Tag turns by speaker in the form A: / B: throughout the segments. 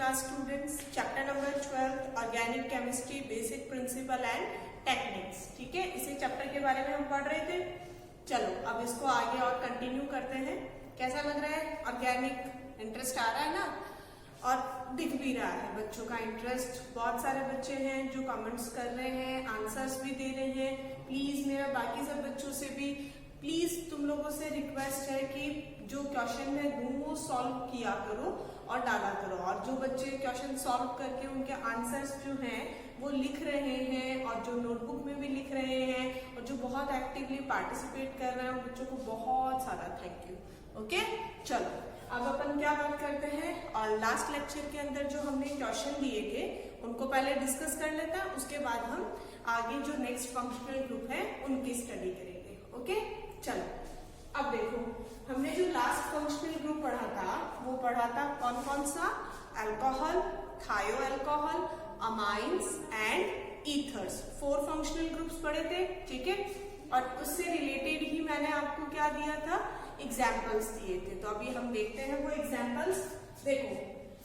A: Class students, chapter number 12 organic chemistry basic principle and techniques. ठीक है, इसी chapter के बारे में हम पढ़ रहे थे। चलो अब इसको आगे और कंटिन्यू करते हैं। कैसा लग रहा है? ऑर्गेनिक इंटरेस्ट आ रहा है ना, और दिख भी रहा है बच्चों का इंटरेस्ट। बहुत सारे बच्चे हैं जो कमेंट्स कर रहे हैं, आंसर्स भी दे रहे हैं। प्लीज मेरा बाकी सब बच्चों से भी प्लीज तुम लोगों से रिक्वेस्ट है कि जो क्वेश्चन मैं दूं वो सॉल्व किया करो और डाला करो। और जो बच्चे क्वेश्चन सॉल्व करके उनके आंसर्स जो हैं वो लिख रहे हैं और जो नोटबुक में भी लिख रहे हैं और जो बहुत एक्टिवली पार्टिसिपेट कर रहे हैं उन बच्चों को बहुत सारा थैंक यू। ओके, चलो अब अपन क्या बात करते हैं। और लास्ट लेक्चर के अंदर जो हमने क्वेश्चन दिए थे उनको पहले डिस्कस कर लेते हैं, उसके बाद हम आगे जो नेक्स्ट फंक्शनल ग्रुप है उनकी स्टडी करेंगे। ओके, चलो अब देखो, हमने जो लास्ट फंक्शनल ग्रुप पढ़ा था वो पढ़ा था कौन कौन सा? अल्कोहल, थायो alcohol, amines and ethers. 4 functional groups पढ़े थे। ठीक है, और उससे रिलेटेड ही मैंने आपको क्या दिया था? एग्जाम्पल्स दिए थे। तो अभी हम देखते हैं वो एग्जाम्पल्स। देखो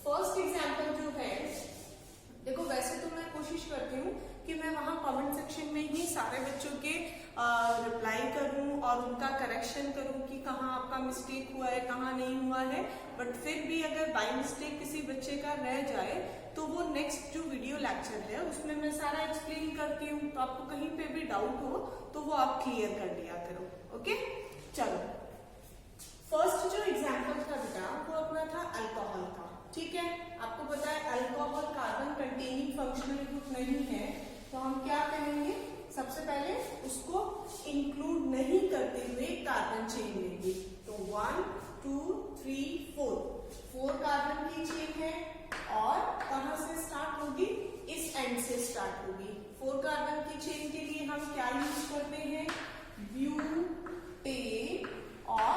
A: फर्स्ट एग्जाम्पल जो है, देखो वैसे तो मैं कोशिश करती हूँ कि मैं वहां कमेंट सेक्शन में ही सारे बच्चों के रिप्लाई करूं और उनका करेक्शन करूं कि कहाँ आपका मिस्टेक हुआ है, कहाँ नहीं हुआ है। बट फिर भी अगर बाय मिस्टेक किसी बच्चे का रह जाए तो वो नेक्स्ट जो वीडियो लेक्चर है उसमें मैं सारा एक्सप्लेन करती हूँ। तो आपको कहीं पे भी डाउट हो तो वो आप क्लियर कर लिया करो। ओके, चलो फर्स्ट जो एग्जाम्पल था बेटा वो अपना था अल्कोहल का। ठीक है, आपको पता है alcohol carbon containing functional group नहीं है, तो हम क्या करेंगे? सबसे पहले उसको इंक्लूड नहीं करते हुए कार्बन चेन लेंगे। तो 1 2 3 4 कार्बन की चेन है और कहां से स्टार्ट होगी? इस एंड से स्टार्ट होगी। 4 कार्बन की चेन के लिए हम क्या यूज करते हैं? ब्यूटेन और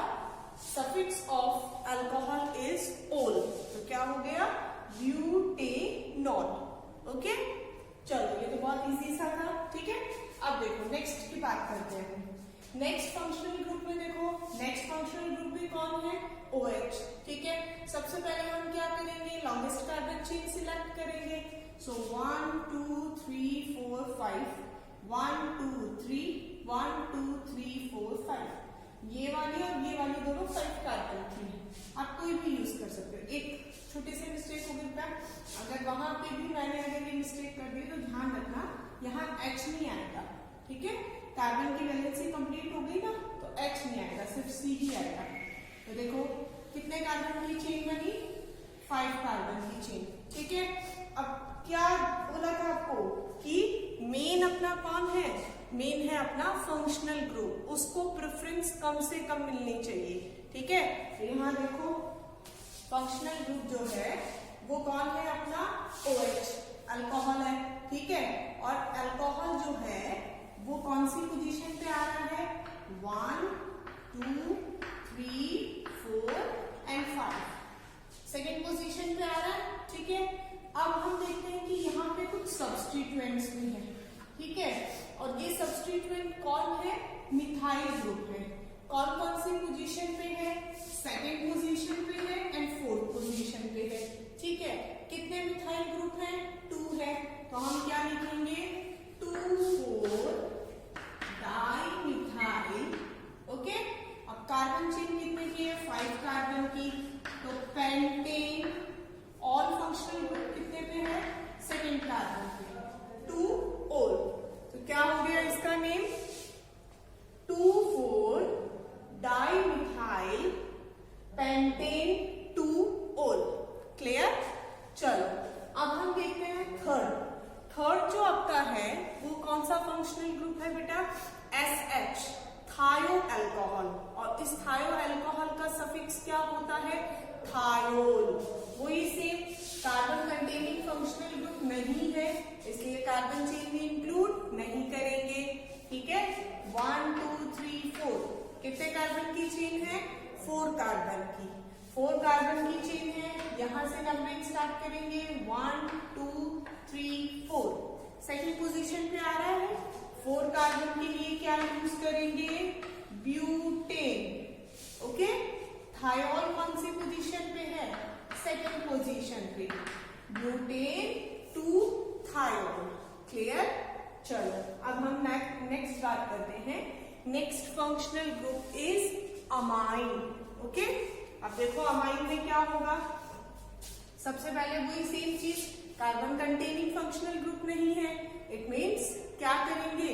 A: सफिक्स ऑफ अल्कोहल इज ओल। तो क्या हो गया? ब्यूटेनॉल। ओके, चलो ये तो बहुत इजी सा था। ठीक है, अब देखो नेक्स्ट की बात करते हैं। नेक्स्ट फंक्शनल ग्रुप में देखो, नेक्स्ट फंक्शनल ग्रुप भी कौन है? OH। ठीक है, सबसे पहले हम क्या करेंगे? लॉन्गेस्ट कार्बन चेन सिलेक्ट करेंगे। सो 1 2 3 4 5 1 2 3 1 2 3 4 5 ये वाली और ये वाली दोनों 5 कार्बन की है। आप कोई भी यूज कर सकते हो। एक छोटी सी मिस्टेक हो गई, अगर वहां पे भी मैंने अगर ये मिस्टेक कर दी तो ध्यान रखना यहाँ H नहीं आएगा। ठीक है, कार्बन की वैलेंसी कंप्लीट हो गई ना, तो H नहीं आएगा, सिर्फ C ही आएगा। तो देखो कितने कार्बन की चेन बनी? 5 कार्बन की चेन। ठीक है, अब क्या बोला था आपको कि मेन अपना कौन है? मेन है अपना फंक्शनल ग्रुप, उसको प्रेफरेंस कम से कम मिलनी चाहिए। ठीक है, तो यहाँ देखो फंक्शनल ग्रुप जो है वो कौन है? अपना OH, अल्कोहल है। ठीक है, और अल्कोहल जो है वो कौन सी पोजीशन पे आ रहा है? 1 2 3 4 एंड 5 सेकेंड पोजीशन पे आ रहा है। ठीक है, अब हम देखते हैं कि यहाँ पे कुछ सब्स्टिट्यूएंट्स भी हैं। ठीक है, और ये सब्स्टिट्यूएंट कौन है? मिथाइल ग्रुप है। कौन कौन सी पोजीशन पे है? सेकेंड पोजीशन पे है एंड 4th पोजीशन पे है। ठीक है, कितने मिथाइल ग्रुप हैं? 2 है। तो हम क्या लिखेंगे? 2,4 डाइमिथाइल। ओके, अब कार्बन चेन कितने की है? 5 कार्बन की। तो पेंटेन ऑल फंक्शनल ग्रुप कितने पे है? सेकेंड कार्बन पे। 2 ओल। तो क्या हो गया इसका नेम? 2,4 डाइमिथाइल पेंटेन 2 ओल। क्लियर? चलो अब हम देखते हैं थर्ड जो आपका है वो कौन सा फंक्शनल ग्रुप है बेटा? SH, थायो अल्कोहल। और इस थायो अल्कोहल का सफिक्स क्या होता है? थायोल। वही same carbon containing functional group नहीं है, इसलिए कार्बन चेन में इंक्लूड नहीं करेंगे। ठीक है, 1 2 3 4 कितने कार्बन की चेन है? 4 कार्बन की। 4 कार्बन की चेन है, यहां से नंबरिंग स्टार्ट करेंगे। 1 2 3 4 सेकेंड पोजीशन पे आ रहा है। 4 कार्बन के लिए क्या यूज करेंगे? ब्यूटेन। ओके, थायोल कौन सी पोजीशन पे है? सेकेंड पोजीशन पे। Butane two thiol. क्लियर? चलो अब हम नेक्स्ट बात करते हैं। Next functional group is amine. Okay, अब देखो अमाइन में क्या होगा। सबसे पहले वही सेम चीज, कार्बन कंटेनिंग फंक्शनल ग्रुप नहीं है, इट मीन्स क्या करेंगे,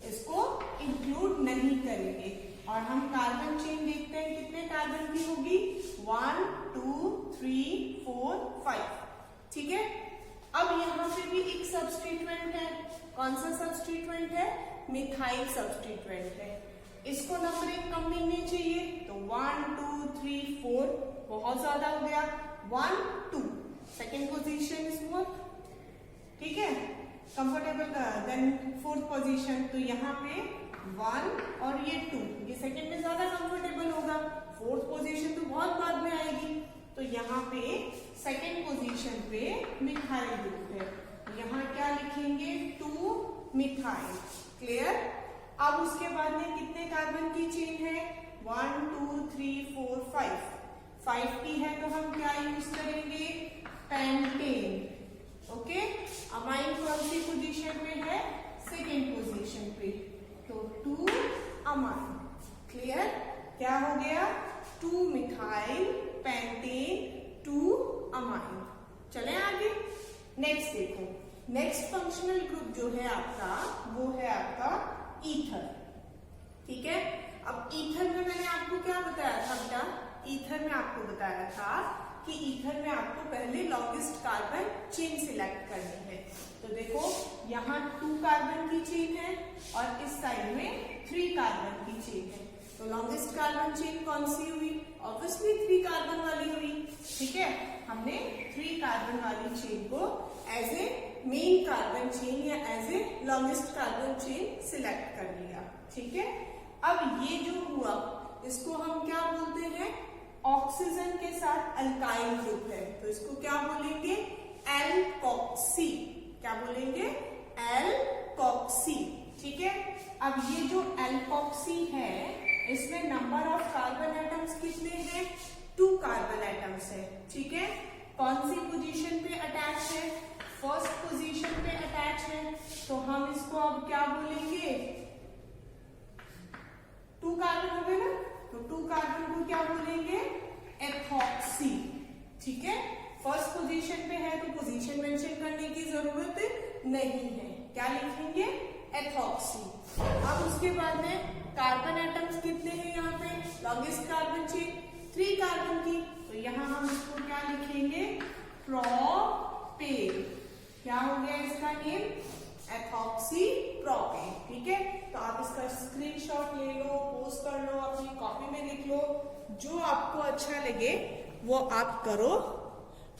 A: इसको इंक्लूड नहीं करेंगे। और हम कार्बन चेन देखते हैं कितने कार्बन की होगी, 1 2 3 4 5। ठीक है, अब यहाँ पे भी एक सब्स्टिट्यूएंट है। कौन सा सब्स्टिट्यूएंट है? मिथाइल सब्स्टिट्यूएंट है। इसको नंबरिंग कम मिलनी चाहिए, तो 1 2 3 4 बहुत ज्यादा हो गया, 1 2 सेकेंड पोजीशन इज मोर। ठीक है, कंफर्टेबल। देन फोर्थ पोजीशन, तो यहाँ पे 1 और ये 2, ये सेकेंड में ज्यादा कंफर्टेबल होगा। फोर्थ पोजीशन तो बहुत बाद में आएगी, तो यहाँ पे सेकेंड पोजीशन पे मिथाइल ग्रुप है। यहाँ क्या लिखेंगे, 2 मिथाइल। क्लियर? अब उसके बाद में कितने कार्बन की चेन है, 1 2 3 4 5 की है, तो हम क्या यूज करेंगे, पेंटेन। ओके, अमाइन कौन सी पोजीशन पे है, सेकेंड पोजीशन पे, तो 2 अमाइन। क्लियर? क्या हो गया, 2 मिथाइल पेंटेन 2 अमाइन। चले आगे। नेक्स्ट देखो, नेक्स्ट फंक्शनल ग्रुप जो है आपका, वो है आपका ईथर। ठीक है, अब ईथर में मैंने आपको क्या बताया था बेटा, ईथर में आपको बताया था कि ईथर में आपको पहले लॉन्गेस्ट कार्बन चेन सिलेक्ट करनी है। तो देखो यहाँ 2 कार्बन की चेन है और इस साइड में 3 कार्बन की चेन है, तो लॉन्गेस्ट कार्बन चेन कौन सी हुई, ऑब्वियसली 3 कार्बन वाली हुई। ठीक है, हमने 3 कार्बन वाली चेन को as a main carbon chain या as a longest carbon chain select कर लिया। ठीक है, अब ये जो हुआ इसको हम क्या बोलते हैं, ऑक्सीजन के साथ अल्काइल ग्रुप है, तो इसको क्या बोलेंगे, एल्कोक्सी। क्या बोलेंगे, एल्कोक्सी। ठीक है, अब ये जो एल्कोक्सी है, इसमें नंबर ऑफ कार्बन एटम्स कितने हैं, 2 कार्बन एटम्स है। ठीक है, कौन सी पोजीशन पे अटैच है, फर्स्ट पोजीशन पे अटैच है, तो हम इसको अब क्या बोलेंगे, 2 कार्बन हो गए ना, तो 2 कार्बन को क्या बोलेंगे, एथॉक्सी। ठीक है, फर्स्ट पोजीशन पे है तो पोजीशन मेंशन करने की जरूरत नहीं है, क्या लिखेंगे, एथॉक्सी। अब उसके बाद में कार्बन एटम्स कितने हैं यहाँ पे, लॉन्गेस्ट कार्बन चेन 3 कार्बन की, तो यहाँ हम इसको क्या लिखेंगे, प्रोपेन। क्या हो गया इसका नेम, एथॉक्सी प्रोपेन। ठीक है, तो आप इसका स्क्रीनशॉट ले लो, पोस्ट कर लो, अपनी कॉपी में लिख लो, जो आपको अच्छा लगे वो आप करो।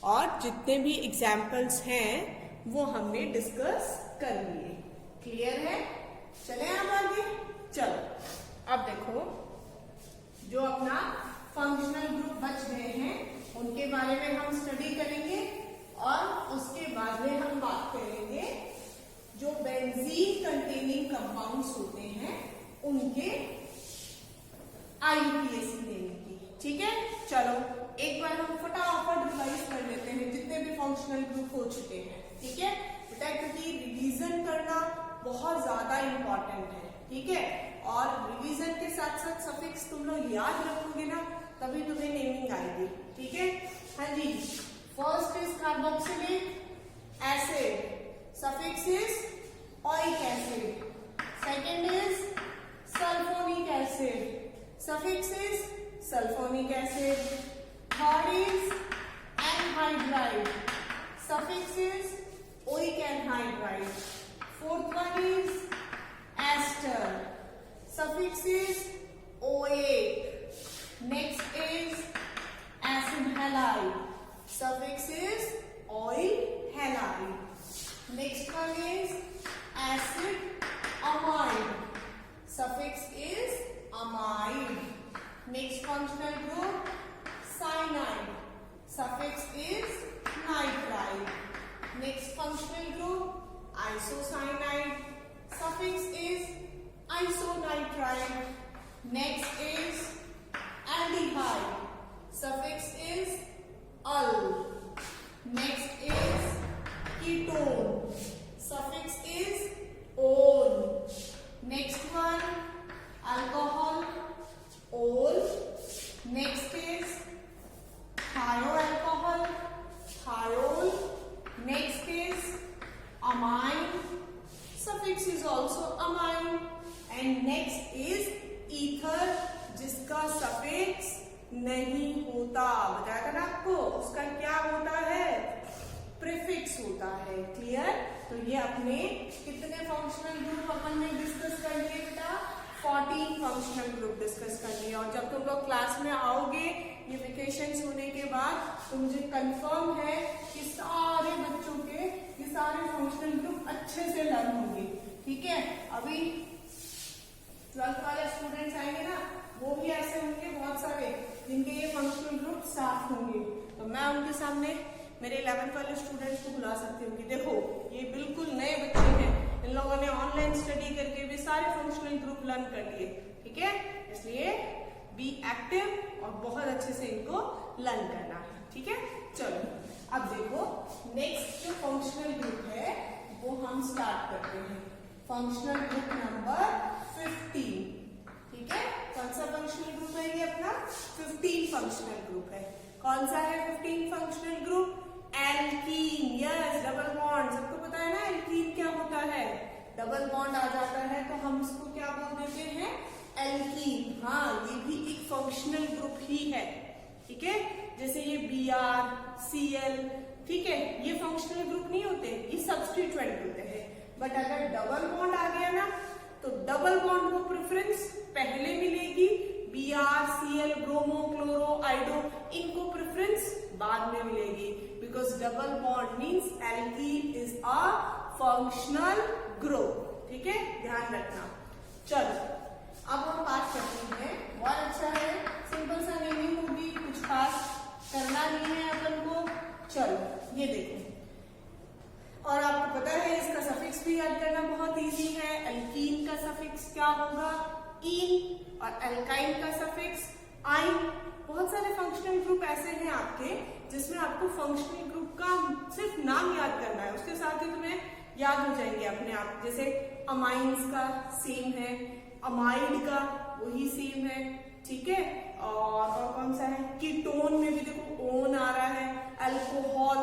A: और जितने भी एग्जाम्पल्स हैं वो हमने डिस्कस कर लिए। क्लियर है? चले आप आगे। चलो अब देखो, जो अपना फंक्शनल ग्रुप बच गए हैं उनके बारे में हम स्टडी करेंगे, और उसके बाद में हम बात करेंगे जो बेंजीन कंटेनिंग कंपाउंड्स होते हैं उनके IUPAC लेने की। ठीक है, चलो एक बार हम फटाफट रिवाइज कर लेते हैं जितने भी फंक्शनल ग्रुप हो चुके हैं। ठीक है बेटा, क्योंकि रिवीजन करना बहुत ज्यादा इंपॉर्टेंट है। ठीक है, और रिवीजन के साथ साथ सफिक्स तुम लोग याद रखोगे ना, तभी तुम्हें नेमिंग आएगी। ठीक है, हाँ जी, first is carboxylic acid, suffix is oic acid. Second is sulfonic acid, suffix is sulfonic acid. Third is anhydride, suffix is oic anhydride. Fourth one is ester, suffix is oic. Next is acid halide, suffix is oil halide. Next one is acid amide, suffix is amide. Next functional group cyanide, suffix is nitride. Next functional group isocyanide, suffix is isonitride. Next is aldehyde, suffix is al. Next is Next is thioalcohol, thiol. Next is amine. Suffix is also amine. And next is ether, जिसका suffix नहीं होता। बताया था ना आपको, उसका क्या होता है? प्रीफिक्स होता है। क्लियर? तो ये अपने कितने फंक्शनल ग्रुप अपन ने डिस्कस कर लिए बेटा? 14 फंक्शनल ग्रुप डिस्कस कर लिए। और जब तुम लोग क्लास में आओगे ये वेकेशन होने के बाद, तो मुझे कंफर्म है कि सारे बच्चों के ये सारे फंक्शनल ग्रुप अच्छे से लर्न होंगे। ठीक है? अभी 12th वाले स्टूडेंट्स आएंगे ना, वो भी ऐसे होंगे बहुत सारे जिनके ये फंक्शनल ग्रुप साफ होंगे। तो मैं उनके सामने मेरे 11th वाले स्टूडेंट्स को बुला सकती हूँ कि देखो ये बिल्कुल नए बच्चे हैं, इन लोगों ने ऑनलाइन स्टडी करके भी सारे फंक्शनल ग्रुप लर्न कर लिए। ठीक है? इसलिए बी एक्टिव और बहुत अच्छे से इनको लर्न करना है। ठीक है? चलो अब देखो नेक्स्ट जो फंक्शनल ग्रुप है वो हम स्टार्ट करते हैं। Functional group number 15। ठीक है? कौन सा फंक्शनल ग्रुप है ये? अपना 15 फंक्शनल ग्रुप है। कौन सा है 15 functional group? Alkene. Yes, double bond. सबको पता है ना एल्कीन क्या होता है? डबल बॉन्ड आ जाता है तो हम इसको क्या बोल देते हैं? एल्कीन। हाँ, ये भी एक फंक्शनल ग्रुप ही है। ठीक है? जैसे ये Br, Cl, ठीक है, ये फंक्शनल ग्रुप नहीं होते, ये सब्स्टिट्यूएंट होते हैं। बट अगर डबल बॉन्ड आ गया ना, तो डबल बॉन्ड को प्रेफरेंस पहले मिलेगी, Br, Cl, ब्रोमो, क्लोरो, आइडो, इनको प्रेफरेंस बाद में मिलेगी। Because double bond means alkene is a functional group. ठीक है? ध्यान रखना। चलो अब हम बात करते हैं। बहुत अच्छा है, सिंपल सा नेमिंग होगी, कुछ खास करना नहीं है अपन को। चलो ये देखो, और आपको पता है इसका सफिक्स भी याद करना बहुत इजी है। एल्कीन का सफिक्स क्या होगा? इन, और एल्काइन का सफिक्स आइन। बहुत सारे फंक्शनल ग्रुप ऐसे हैं आपके जिसमें आपको फंक्शनल ग्रुप का सिर्फ नाम याद करना है, उसके साथ ही तुम्हें याद हो जाएंगे अपने आप। जैसे अमाइंस का सेम है, अमाइड का वही सेम है। ठीक है? और कौन सा है? कीटोन में भी देखो ओन आ रहा है, अल्कोहल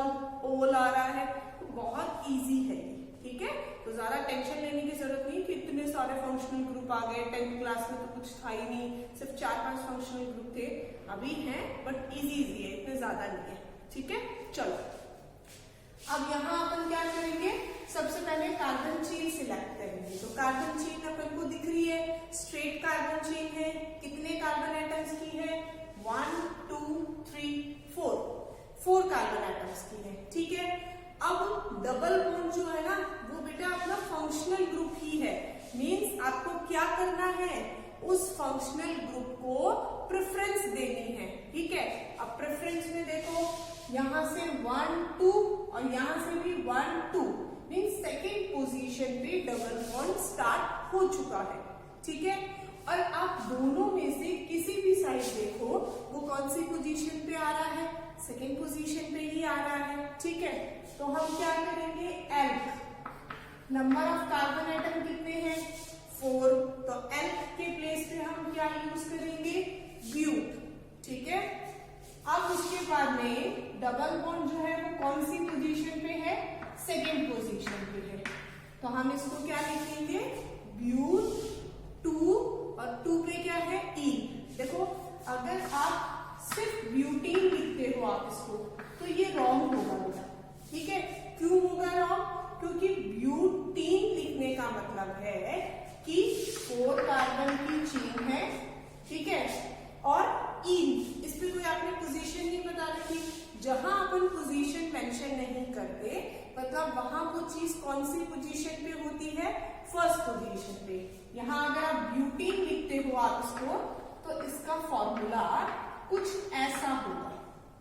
A: ओल आ रहा है। तो बहुत इजी है। ठीक है? तो ज्यादा टेंशन लेने की जरूरत नहीं कि इतने सारे फंक्शनल ग्रुप आ गए। 10th क्लास में तो कुछ था ही नहीं, सिर्फ 4-5 फंक्शनल ग्रुप थे। अभी हैं बट इजी है, इतने ज्यादा नहीं है। ठीक है? चलो अब यहाँ अपन क्या करेंगे? सबसे पहले कार्बन चेन सिलेक्ट करेंगे। तो कार्बन चेन अपन को दिख रही है, स्ट्रेट कार्बन चेन है। कितने कार्बन एटम्स की है? 1, 2, 3, 4 कार्बन एटम्स की है। ठीक है? अब डबल बॉन्ड जो है ना, वो बेटा अपना फंक्शनल ग्रुप ही है। मीन्स आपको क्या करना है? उस फंक्शनल ग्रुप को प्रेफरेंस देनी है। ठीक है? अब प्रेफरेंस में देखो, यहां से 1, 2 और यहां से भी 1, 2 मीन्स सेकेंड पोजीशन पे डबल बॉन्ड स्टार्ट हो चुका है। ठीक है? और आप दोनों में से किसी भी साइड देखो, वो कौन सी पोजीशन पे आ रहा है? सेकेंड पोजीशन पे ही आ रहा है। ठीक है? तो हम क्या करेंगे? Elk, number of carbon atom कितने हैं? 4। तो एल्क के प्लेस पे हम क्या यूज करेंगे? ब्यूट। ठीक है? अब उसके बाद में डबल बॉन्ड जो है वो कौन सी पोजीशन पे है? सेकेंड पोजीशन पे है। तो हम इसको क्या लिखेंगे? ब्यूट 2, और 2 पे क्या है? ईन। देखो अगर आप सिर्फ ब्यूटीन लिखते हो आप इसको, तो ये रॉन्ग होगा बेटा। ठीक है? क्यों होगा रॉन्ग? क्योंकि ब्यूटीन लिखने का मतलब है कि 4 कार्बन की चेन है। ठीक है? और इन, इस पे कोई आपने पोजीशन नहीं बता रखी। जहां अपन पोजीशन मेंशन नहीं करते, मतलब वहां वो चीज कौन सी पोजीशन पे होती है? फर्स्ट पोजीशन पे। यहां अगर आप ब्यूटीन लिखते हो आप इसको, तो इसका फॉर्मूला कुछ ऐसा होगा।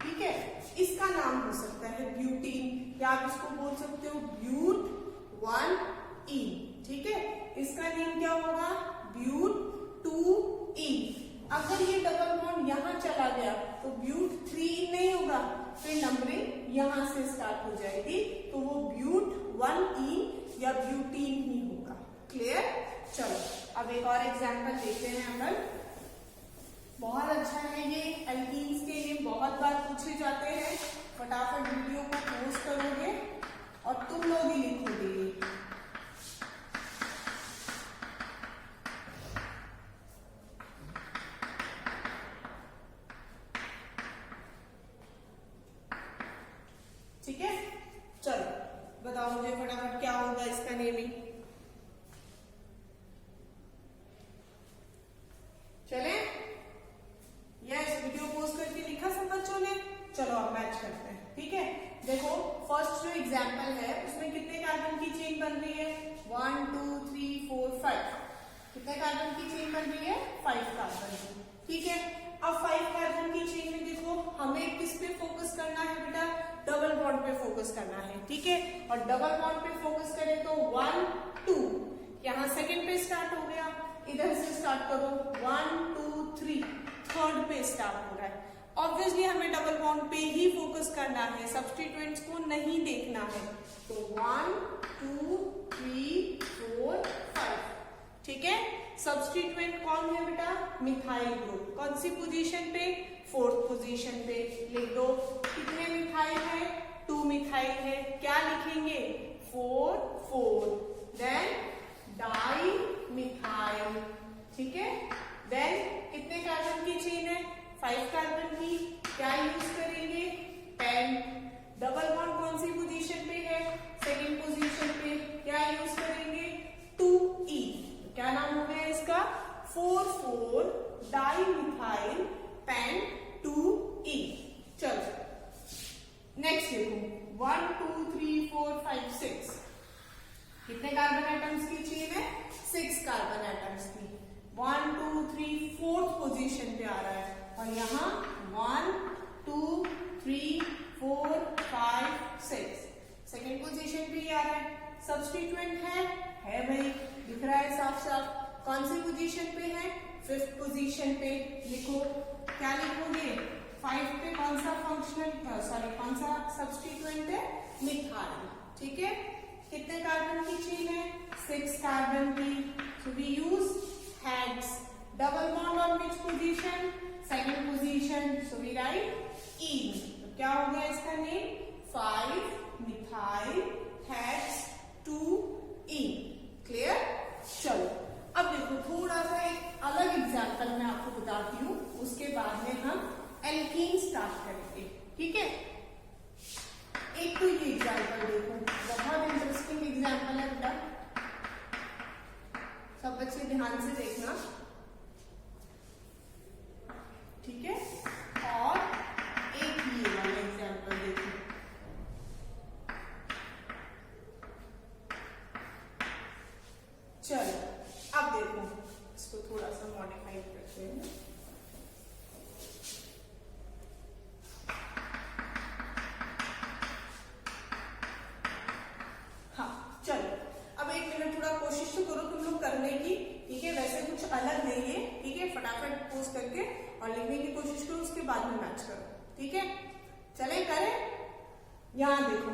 A: ठीक है? इसका नाम हो सकता है ब्यूटीन, या आप इसको बोल सकते हो ब्यूट 1 इन। ठीक है? इसका नेम क्या होगा? ब्यूट 2 इन। अगर ये डबल बॉन्ड यहां चला गया तो ब्यूट 3 इन नहीं होगा, फिर नंबरिंग यहां से स्टार्ट हो जाएगी, तो वो ब्यूट 1 इन या ब्यूटीन ही होगा। क्लियर? चलो अब एक और एग्जाम्पल देखते हैं अपन। बहुत अच्छा है ये। एल्कीन्स के ये बहुत बार पूछे जाते हैं। फटाफट वीडियो को पोस्ट करोगे और तुम लोग ही लिखोगे। ठीक है, चलो बताओ मुझे फटाफट क्या होगा इसका नेमिंग। चले, यस, वीडियो पोस्ट करके लिखा सब बच्चों ने। चलो अब मैच करते हैं। ठीक है, देखो फर्स्ट जो एग्जांपल है उसमें कितने कार्बन की चेन बन रही है? 1 2 3 4 5। कितने कार्बन की चेन बन रही है? 5 कार्बन की। ठीक है, अब 5 कार्बन की चेन में देखो हमें किस पे फोकस करना है बेटा? डबल बॉन्ड पे फोकस करना है। ठीक है, और डबल बॉन्ड पे फोकस करें तो 1 2, यहाँ सेकेंड पे स्टार्ट हो गया, इधर से स्टार्ट करो 1 2 3, थर्ड पे स्टार्ट हो रहा है। ऑब्वियसली हमें डबल बॉन्ड पे ही फोकस करना है, सब्स्टिट्यूएंट्स को नहीं देखना है। तो 1 2 3 4 5। ठीक है, सब्स्टिट्यूएंट कौन है बेटा? Methyl group. कौन सी पोजीशन पे? 4th पोजीशन पे। लिख दो कितने मिथाइल है? 2 मिथाइल है। क्या लिखेंगे? 4 4। Then di methyl. ठीक है, देन कितने कार्बन की चेन है? 5 कार्बन की। क्या यूज करेंगे? पेन। डबल बॉन्ड कौन सी पोजीशन पे है? सेकेंड पोजीशन पे। क्या यूज करेंगे? 2E। क्या नाम हो गया इसका? 4 4 डाई मिथाइल पेन 2E। चलो नेक्स्ट देखो 1 2 3 4 5 6। कितने कार्बन एटम्स की चेन है? 6 कार्बन एटम्स की। 1 2 3 4th पोजीशन पे आ रहा है, और यहाँ 1 2 3 4 5 6 सेकेंड पोजीशन पे ही आ रहा है। सब्स्टिट्यूएंट है भाई, दिख रहा है साफ साफ। कौन सी पोजीशन पे है? 5th पोजीशन पे। लिखो, क्या लिखोगे? 5 पे कौन सा कौन सा सब्स्टिट्यूएंट है? मिथाइल। ठीक है, कितने कार्बन की चेन है? 6 कार्बन की। So we use heads. Double bond on which position? Second position. So we write E। तो क्या हो गया इसका name? 5 methyl heads 2E। Clear? चलो अब देखो थोड़ा सा एक अलग एग्जाम्पल मैं आपको बताती हूँ, उसके बाद में हम एल्कीन स्टार्ट करेंगे। ठीक है, एक तो ये एग्जाम्पल देखो, बहुत इंटरेस्टिंग एग्जाम्पल है बेटा, सब बच्चे ध्यान से देखना। ठीक है, और एक ये वाला एग्जाम्पल देखो। चलो अब देखो, इसको थोड़ा सा मॉडिफाई करते हैं। हाँ चलो, अब 1 मिनट थोड़ा कोशिश तो करो तुम लोग करने की। ठीक है, वैसे कुछ अलग नहीं है। ठीक है, फटाफट पोस्ट करके और लिखने की कोशिश करो, उसके बाद में मैच करो। ठीक है, चले करें। यहाँ देखो,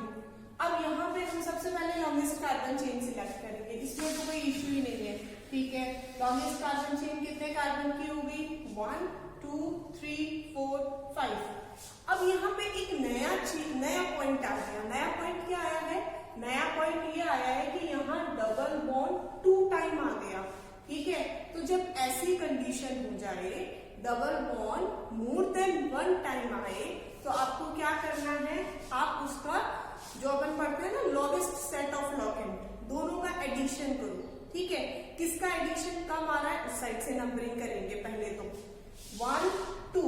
A: अब यहाँ पे हम सबसे पहले लॉन्गेस्ट कार्बन चेन सिलेक्ट करेंगे, इसमें तो कोई इश्यू ही नहीं है। ठीक है, लॉन्गेस्ट कार्बन चेन कितने कार्बन की हो गई? 1 2 3 4 5। अब यहाँ पे एक नया पॉइंट आ गया। नया पॉइंट क्या आया है? नया पॉइंट ये आया है कि यहाँ डबल बॉन्ड 2 टाइम आ गया। ठीक है, तो जब ऐसी कंडीशन हो जाए, double bond more than 1 time आए, तो आपको क्या करना है? आप उसका जो अपन पढ़ते हैं ना लॉन्गेस्ट सेट ऑफ लॉकेंट, दोनों का एडिशन करो। ठीक है, किसका एडिशन कम आ रहा है उस साइड से नंबरिंग करेंगे। पहले तो 1 2,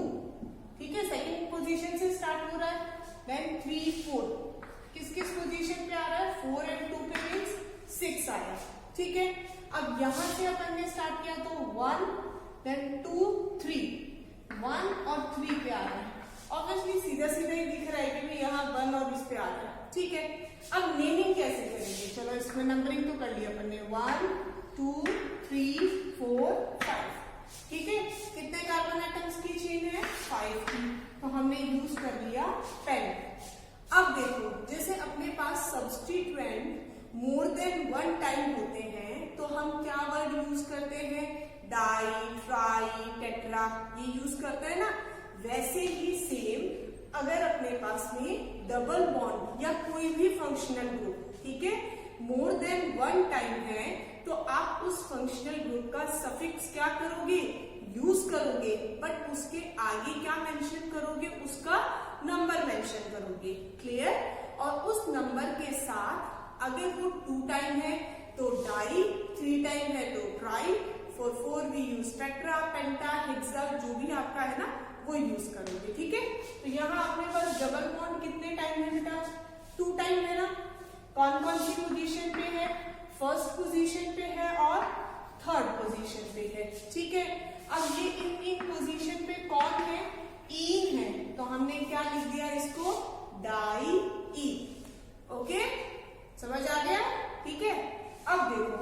A: ठीक है, सेकेंड पोजीशन से स्टार्ट हो रहा है। देन 3 4, किस किस पोजीशन पे आ रहा है? 4 और 2 पे मीन्स 6 आया। ठीक है, अब यहां से अपन ने स्टार्ट किया तो 1 देन 2 3, 1 और 3 पे आ रहा है। ऑब्वियसली सीधा सीधा ही दिख रहा है कि यहाँ 1 और इस पे आ रहा है। ठीक है, अब नेमिंग कैसे करेंगे? चलो इसमें नंबरिंग तो कर लिया अपन ने, 1 2 3 4 5। ठीक है, कितने कार्बन एटम्स की चेन है? 5 की। तो हमने यूज कर लिया पेन। अब देखो, जैसे अपने पास सब्स्टिट्यूएंट मोर देन 1 टाइम होते हैं, तो हम क्या वर्ड यूज करते हैं? डाई, ट्राई, टेट्रा, ये यूज करते हैं ना। पास में डबल बॉन्ड या कोई भी फंक्शनल ग्रुप, ठीक है, मोर देन वन टाइम है, तो आप उस फंक्शनल ग्रुप का सफिक्स क्या करोगे, यूज करोगे, बट उसके आगे क्या मेंशन करोगे, उसका नंबर मेंशन करोगे। क्लियर? और उस नंबर के साथ अगर वो 2 टाइम है तो डाई, 3 टाइम है तो tri, 4 we use tetra, penta, hexa, जो भी आपका है ना वो यूज करोगे। ठीक है, तो यहाँ अपने पास डबल बॉन्ड कितने टाइम है बेटा, 2 टाइम है ना। कौन कौन सी पोजीशन पे है, फर्स्ट पोजीशन पे है और थर्ड पोजीशन पे है। ठीक है, अब ये इन पोजीशन पे कौन है, ईन है, तो हमने क्या लिख दिया इसको, डाई ई। ओके, समझ आ गया? ठीक है, अब देखो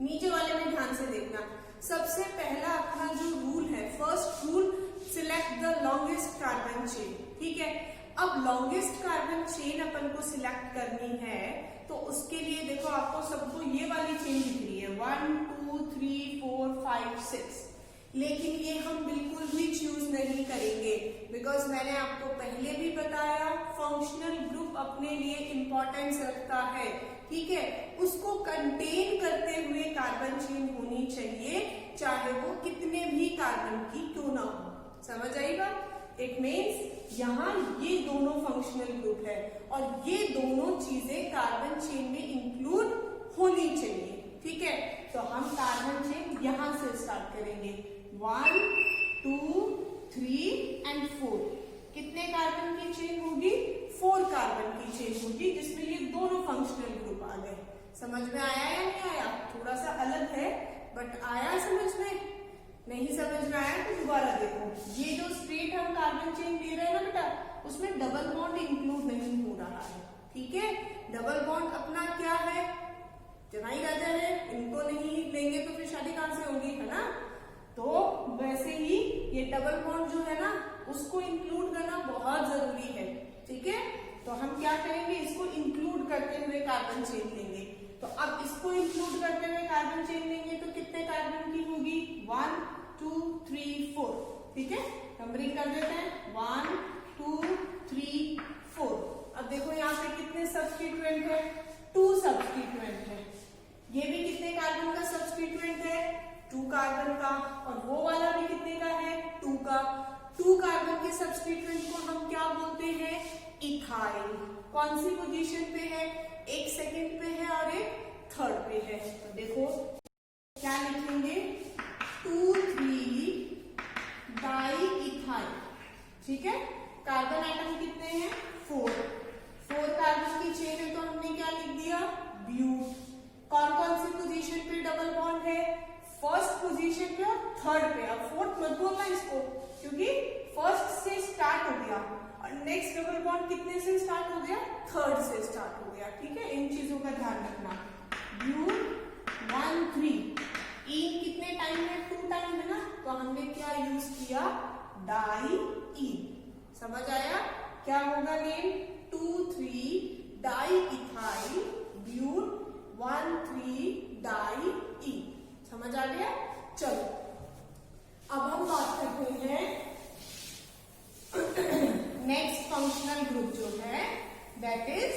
A: नीचे वाले में ध्यान से देखना। सबसे पहला अपना जो रूल है, first rule, select the longest carbon chain. ठीक है, अब लॉन्गेस्ट कार्बन चेन अपन को सिलेक्ट करनी है, तो उसके लिए देखो आपको सबको ये वाली चेन दिख रही है 1 2 3 4 5 6, लेकिन ये हम बिल्कुल भी चूज नहीं करेंगे, बिकॉज मैंने आपको पहले भी बताया फंक्शनल ग्रुप अपने लिए इंपॉर्टेंस रखता है। ठीक है, उसको कंटेन करते हुए कार्बन चेन होनी चाहिए, चाहे वो कितने भी कार्बन की क्यों ना हो। समझ आई बात? इट मीन्स यहाँ ये दोनों फंक्शनल ग्रुप है और ये दोनों चीजें कार्बन चेन में इंक्लूड होनी चाहिए। ठीक है, तो हम कार्बन चेन यहां से स्टार्ट करेंगे, 1 2 3 एंड 4। कितने कार्बन की चेन होगी, 4 कार्बन की चेन होगी, जिसमें ये दोनों फंक्शनल ग्रुप आ गए। समझ में आया या नहीं आया? थोड़ा सा अलग है बट आया समझ में? नहीं समझ में आया तो दोबारा देखो। ये जो स्ट्रेट हम कार्बन चेन ले रहे हैं ना बेटा, उसमें डबल बॉन्ड इंक्लूड नहीं हो रहा है। ठीक है, डबल बॉन्ड अपना क्या है, जनाई राजा है, इनको नहीं लेंगे तो फिर शादी कहां से होगी, है ना। तो वैसे ही ये डबल बॉन्ड जो है ना, उसको इंक्लूड करना बहुत जरूरी है। ठीक है, तो हम क्या करेंगे, इसको इंक्लूड करते हुए कार्बन चेन लेंगे। तो अब इसको इंक्लूड करते हुए कार्बन चेन लेंगे तो कितने कार्बन की होगी, 1 2 3 4। ठीक है, नंबरिंग कर देते हैं, 1 2 3 4। अब देखो यहाँ पे कितने सब्स्टिट्यूएंट है, 2 सब्स्टिट्यूएंट है। ये भी कितने कार्बन का सब्स्टिट्यूएंट है, 2 कार्बन का, और वो वाला भी कितने का है, 2 का। 2 कार्बन के सब्स्टिट्यूएंट को हम क्या बोलते हैं, इथाइल। कौन सी पोजीशन पे है, एक सेकंड पे है और एक थर्ड पे है। तो देखो क्या लिखेंगे, 2 3 डाई इथाइल। ठीक है, कार्बन एटम कितने हैं, 4 कार्बन की चेन है, तो हमने क्या लिख दिया, ब्यूट। कौन कौन सी पोजीशन पे डबल बॉन्ड है, फर्स्ट पोजीशन पे और थर्ड पे। अब फोर्थ मत बोलना इसको, क्योंकि फर्स्ट से स्टार्ट हो गया और नेक्स्ट डबल बॉन्ड कितने से स्टार्ट हो गया, थर्ड से स्टार्ट हो गया। ठीक है, इन चीजों का ध्यान रखना। ब्यूट 1 3, इन कितने टाइम है, 2 टाइम है ना, तो हमने क्या यूज किया, डाई इन। समझ आया? क्या होगा name, 2 3 di ethyl but 1 3 di ene. समझ आ गया? चलो अब हम बात करते हैं नेक्स्ट फंक्शनल ग्रुप जो है, दैट इज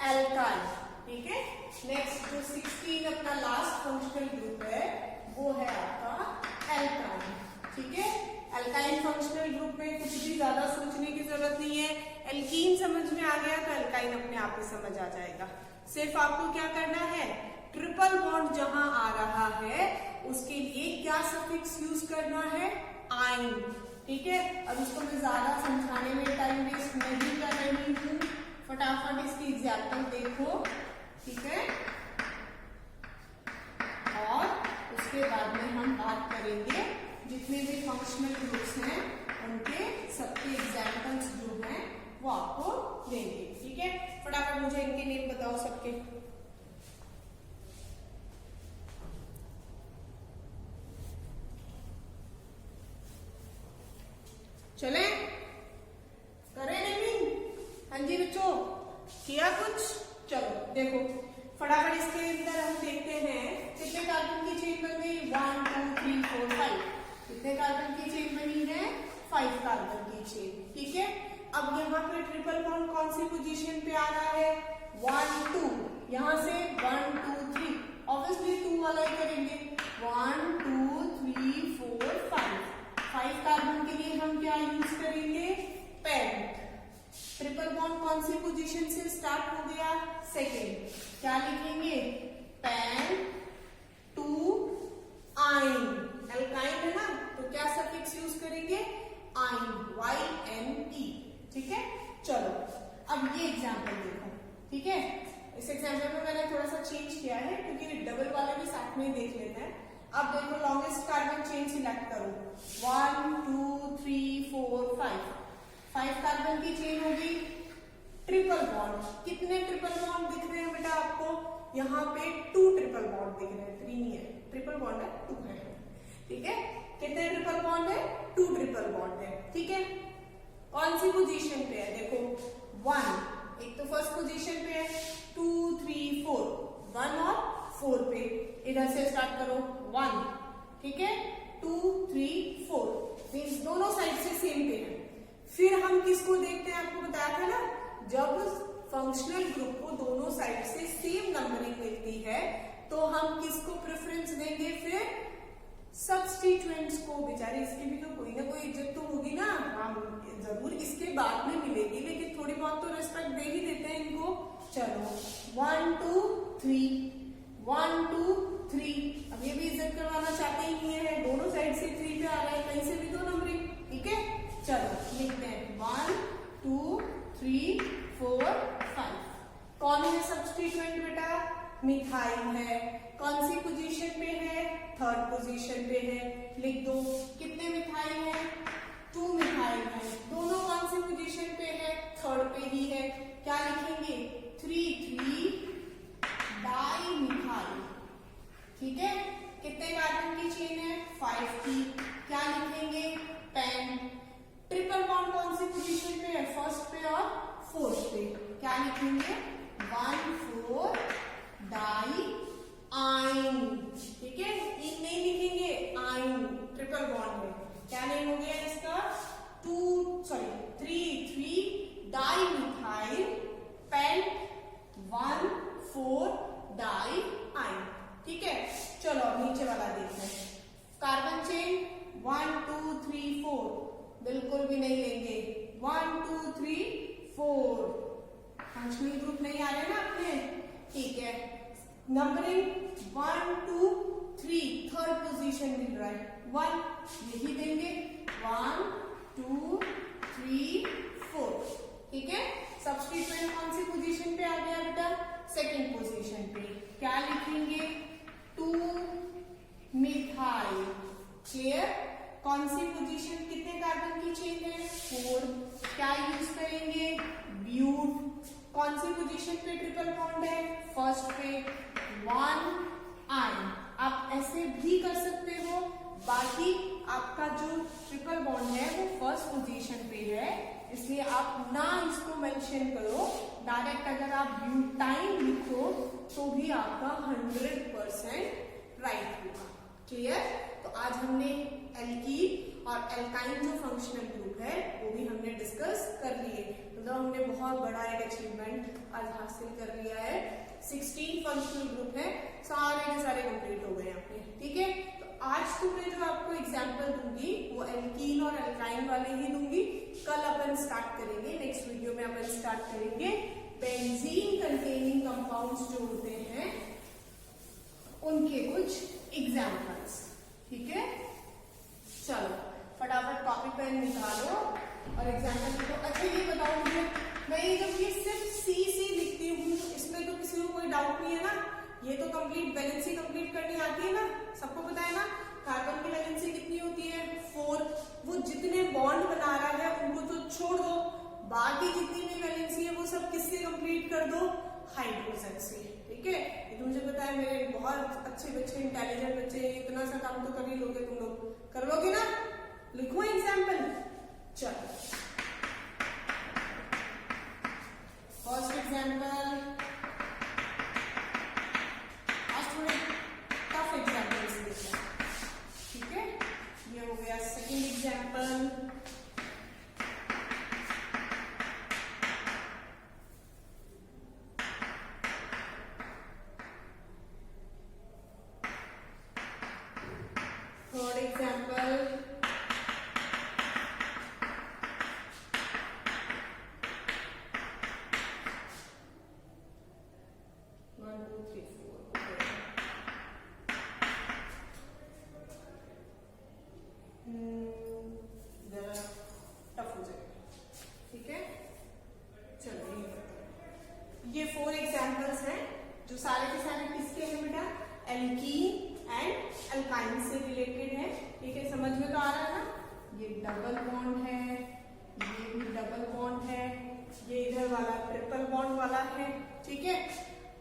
A: एल्काइल। ठीक है, नेक्स्ट जो 16 अपना लास्ट फंक्शनल ग्रुप है वो है आपका एल्काइल। ठीक है, एल्काइल फंक्शनल ग्रुप में कुछ भी ज्यादा सोचने की जरूरत नहीं है। एल्कीन समझ में आ गया तो एल्काइल अपने आप ही समझ आ जाएगा। सिर्फ आपको क्या करना है, ट्रिपल बॉन्ड जहां आ रहा है उसके लिए क्या सफिक्स यूज करना है, आइन। ठीक है, अब इसको मैं ज्यादा समझाने में टाइम वेस्ट नहीं कर रही हूँ, फटाफट इसकी एग्जाम्पल देखो। ठीक है, और उसके बाद में हम बात करेंगे जितने भी फंक्शनल ग्रुप्स हैं उनके सबके एग्जाम्पल्स जो हैं वो आपको देंगे। ठीक है, फटाफट मुझे इनके नेम बताओ सबके। चले करें नेमिंग? हाँ जी बच्चों, किया कुछ? चलो देखो फटाफट इसके अंदर हम देखते हैं कितने कार्बन की चेन बन गई, 1 2 3 4 5। कितने कार्बन की चेन बनी है, 5 कार्बन की चेन। ठीक है, अब यहाँ पे ट्रिपल बॉन्ड कौन सी पोजीशन पे आ रहा है? 1 2, यहाँ से 1 2 3, ऑब्वियसली 2 वाला ही करेंगे। 1 2 3 4 5 कार्बन के लिए हम क्या यूज करेंगे? पेंट। ट्रिपल बॉन्ड कौन सी पोजीशन से स्टार्ट हो गया? सेकेंड। क्या लिखेंगे? Pent two yne. एल्काइन है ना, तो क्या सफिक्स यूज करेंगे? आइन, YNE। ठीक है, चलो अब ये एग्जाम्पल देखो। ठीक है, इस एग्जाम्पल में मैंने थोड़ा सा चेंज किया है क्योंकि डबल वाले भी साथ में देख लेते हैं। अब देखो, लॉन्गेस्ट कार्बन चेन सिलेक्ट करो। 1 2 3 4 5 कार्बन की चेन होगी। ट्रिपल बॉन्ड, कितने ट्रिपल बॉन्ड दिख रहे हैं बेटा आपको? यहाँ पे 2 ट्रिपल बॉन्ड दिख रहे हैं, 3 नहीं है, ट्रिपल बॉन्ड है, 2 है। ठीक है, कितने ट्रिपल बॉन्ड है? 2 ट्रिपल बॉन्ड है। ठीक है, कौन सी पोजीशन पे है? देखो 1, एक तो फर्स्ट पोजीशन पे है, 2 3 4, 1 और 4 पे। इधर से स्टार्ट करो 1, ठीक है, 2 3 4, मीन्स दोनों साइड से सेम पे है। फिर हम किसको देखते हैं? आपको बताया था ना, जब फंक्शनल ग्रुप को दोनों साइड से सेम नंबरिंग मिलती है तो हम किसको प्रेफरेंस देंगे? फिर सब्स्टिट्यूएंट्स को। बेचारे इसकी भी तो कोई ना कोई इज्जत तो होगी ना, हम जरूर इसके बाद में मिलेगी, लेकिन थोड़ी बहुत तो रेस्पेक्ट दे ही देते हैं इनको। चलो 1 2 3, 1 2 3, अब ये भी इज्जत करवाना चाहते ही नहीं है, दोनों साइड से 3 पे आ रहा है, कहीं से भी तो नंबरिंग। ठीक है, चलो लिखते हैं 1 2 3 4 5। कौन है सब्स्टिट्यूएंट बेटा? मिथाइल है। कौन सी पोजीशन पे है? थर्ड पोजीशन पे है। लिख दो, कितने मिथाइल है? 2 मिथाइल है। दोनों कौन सी पोजीशन पे है? थर्ड पे ही है। क्या लिखेंगे? 3 3 डाई मिथाइल। ठीक है, कितने कार्बन की चेन है? 5 की। क्या लिखेंगे? पेन। ट्रिपल बॉन्ड कौन सी पोजीशन पे है? फर्स्ट पे और फोर्थ पे। क्या लिखेंगे? 1 4 डाई आइन। ठीक है, इन नहीं लिखेंगे, आइन ट्रिपल बॉन्ड में। क्या नेम हो गया इसका? 3 3 डाई मिथाइल पेंट 1 4 डाई आइन। ठीक है, चलो अब नीचे वाला देखते हैं। कार्बन चेन 1 2 3 4, बिल्कुल भी नहीं लेंगे। 1 2 3 4, फंक्शनल ग्रुप नहीं आ रहे ना अपने। ठीक है, नंबरिंग 1 2 3, थर्ड पोजीशन मिल रहा है 1, यही देंगे 1 2 3 4। ठीक है, सब्स्टिट्यूएंट कौन सी पोजीशन पे आ गया बेटा? सेकंड पोजीशन पे। क्या लिखेंगे? 2 मिथाइल। क्लियर? कौन सी पोजीशन, कितने कार्बन की चेन है? 4। क्या यूज करेंगे? ब्यूट। कौन सी पोजीशन पे ट्रिपल बॉन्ड है? फर्स्ट पे। 1 आइन। आप ऐसे भी कर सकते हो, बाकी आपका जो ट्रिपल बॉन्ड है वो फर्स्ट पोजीशन पे है, इसलिए आप ना इसको मेंशन करो। डायरेक्ट अगर आप ब्यूटाइन लिखो तो भी आपका 100% राइट होगा। क्लियर? तो आज हमने एल्कीन और एल्काइन जो फंक्शनल ग्रुप है वो भी हमने डिस्कस कर लिए। मतलब हमने बहुत बड़ा एक अचीवमेंट आज हासिल कर लिया है। 16 फंक्शनल ग्रुप है, सारे के सारे कंप्लीट हो गए अपने। ठीक है, तो आज तो मैं जो आपको एग्जाम्पल दूंगी वो एल्कीन और एल्काइन वाले ही दूंगी। कल अपन स्टार्ट करेंगे, नेक्स्ट वीडियो में अपन स्टार्ट करेंगे बेंजीन कंटेनिंग कंपाउंड्स जो होते हैं उनके कुछ एग्जाम्पल्स। ठीक है, चलो फटाफट कॉपी पेन निकालो और एग्जाम्पल लिखो। अच्छा ये बताओ मुझे, मैं जब ये सिर्फ सी लिखती हूँ तो इसमें तो किसी को कोई डाउट नहीं है ना? ये तो कंप्लीट वैलेंसी कंप्लीट करनी आती है ना, सबको पता है ना? कार्बन की वैलेंसी कितनी होती है? 4। वो जितने बॉन्ड बना रहा है उनको तो छोड़ दो, बाकी जितनी भी वैलेंसी है वो सब किससे कंप्लीट कर दो? हाइड्रोजन से। ठीक है, ये तो मुझे पता है, मेरे बहुत अच्छे बच्चे, इंटेलिजेंट बच्चे, इतना सा काम तो कर ही लोगे, तुम लोग कर लोगे ना? लिखो एग्जाम्पल। चलो फर्स्ट एग्जाम्पल, आज थोड़े टफ एग्जाम्पल्स देखते हैं। ठीक है, ये हो गया सेकेंड एग्जाम्पल। सारे के सारे किसके हैं बेटा, एल्कीन एंड अल्काइन से रिलेटेड है। ठीक है, समझ में तो आ रहा है ना। ये डबल बॉन्ड है, ये भी डबल बॉन्ड है, ये इधर वाला ट्रिपल बॉन्ड वाला है। ठीक है,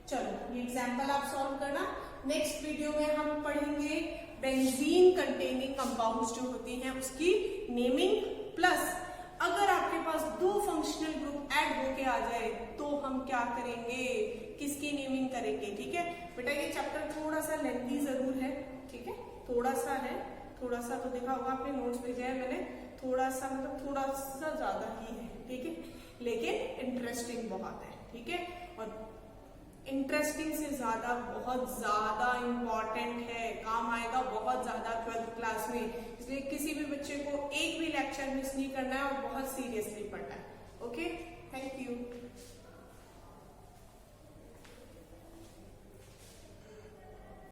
A: चलो ये एग्जाम्पल आप सॉल्व करना। नेक्स्ट वीडियो में हम पढ़ेंगे बेंजीन कंटेनिंग कंपाउंड्स जो होती हैं उसकी नेमिंग, प्लस अगर आपके पास दो फंक्शनल ग्रुप ऐड होके आ जाए तो हम क्या करेंगे, किसकी नेमिंग करेंगे। ठीक है बेटा, ये चैप्टर थोड़ा सा लेंथी जरूर है। ठीक है, थोड़ा सा है, थोड़ा सा तो देखा होगा आपने, नोट्स भेजे हैं मैंने, थोड़ा सा मतलब थोड़ा सा ज्यादा ही है। ठीक है, लेकिन इंटरेस्टिंग बहुत है। ठीक है, और इंटरेस्टिंग से ज्यादा बहुत ज्यादा इंपॉर्टेंट है, काम आएगा बहुत ज्यादा 12th क्लास में। इसलिए किसी भी बच्चे को एक भी लेक्चर मिस नहीं करना है और बहुत सीरियसली पढ़ना है। Okay, thank you.